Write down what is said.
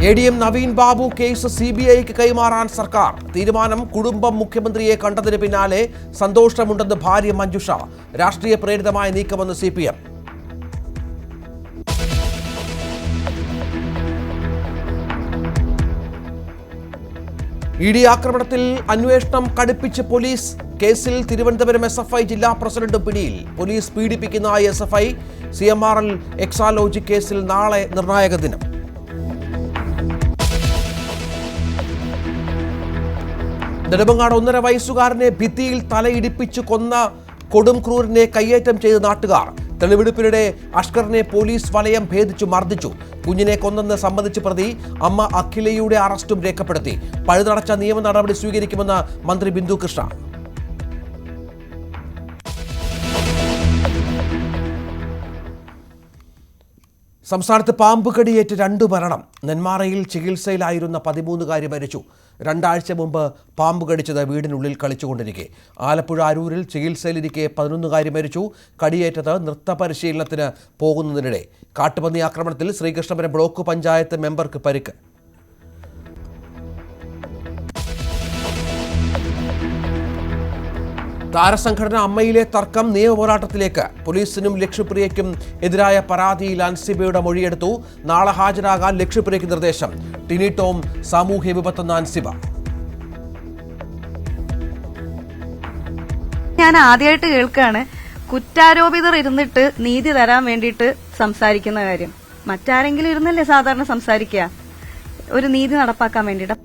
ADM Naveen Babu case CBIക്ക് കൈമാറാൻ സർക്കാർ തീരുമാനം. കുടുംബം മുഖ്യമന്ത്രിയെ കണ്ടതിന് പിന്നാലെ സന്തോഷമുണ്ടെന്ന് ഭാര്യ മഞ്ജുഷ. രാഷ്ട്രീയ പ്രേരിതമായ നീക്കമെന്ന് CPM. ED ആക്രമണത്തിൽ അന്വേഷണം കടുപ്പിച്ച് പോലീസ്. കേസിൽ തിരുവനന്തപുരം SFI ജില്ലാ പ്രസിഡന്റ് പിടിയിൽ. പോലീസ് പീഡിപ്പിക്കുന്ന SFI CMRL എക്സാലോജി കേസിൽ നാളെ നിർണായക ദിനം. നെടുമങ്ങാട് 1.5 വയസ്സുകാരനെ ഭിത്തിയിൽ തലയിടിപ്പിച്ചു കൊന്ന കൊടും ക്രൂരനെ കയ്യേറ്റം ചെയ്ത നാട്ടുകാർ. തെളിവെടുപ്പിനിടെ അഷ്കറിനെ പോലീസ് വലയം ഭേദിച്ചു മർദ്ദിച്ചു. കുഞ്ഞിനെ കൊന്നെന്ന് സമ്മതിച്ച പ്രതി അമ്മ അഖിലയുടെ അറസ്റ്റും രേഖപ്പെടുത്തി. പഴുതടച്ച നിയമ നടപടി സ്വീകരിക്കുമെന്ന് മന്ത്രി ബിന്ദു കൃഷ്ണ. സംസ്ഥാനത്ത് പാമ്പ് കടിയേറ്റ് 2 മരണം. നെന്മാറയിൽ ചികിത്സയിലായിരുന്ന 13-കാരി മരിച്ചു. 2 ആഴ്ച മുമ്പ് പാമ്പ് കടിച്ചത് വീടിനുള്ളിൽ കളിച്ചുകൊണ്ടിരിക്കെ. ആലപ്പുഴ അരൂരിൽ ചികിത്സയിലിരിക്കെ 11-കാരി മരിച്ചു. കടിയേറ്റത് നൃത്ത പരിശീലനത്തിന് പോകുന്നതിനിടെ. കാട്ടുപന്നി ആക്രമണത്തിൽ ശ്രീകൃഷ്ണപുരം ബ്ലോക്ക് പഞ്ചായത്ത് മെമ്പർക്ക് പരിക്ക്. താരസംഘടന അമ്മയിലെ തർക്കം നിയമപോരാട്ടത്തിലേക്ക്. പോലീസിനും ലക്ഷ്യപ്രിയയ്ക്കും എതിരായ പരാതിയിൽ അൻസിബയുടെ മൊഴിയെടുത്തു. നാളെ ഹാജരാകാൻ ലക്ഷ്യപ്രിയയ്ക്ക് നിർദ്ദേശം. ടിനി ടോം സാമൂഹ്യ വിപത്തെന്ന അൻസിബ. ഞാൻ ആദ്യമായിട്ട് കേൾക്കാണ് കുറ്റാരോപിതർ ഇരുന്നിട്ട് നീതി തരാൻ വേണ്ടിയിട്ട് സംസാരിക്കുന്ന കാര്യം. മറ്റാരെങ്കിലും ഇരുന്നല്ലേ സാധാരണ സംസാരിക്കുക ഒരു നീതി നടപ്പാക്കാൻ വേണ്ടിയിട്ട്.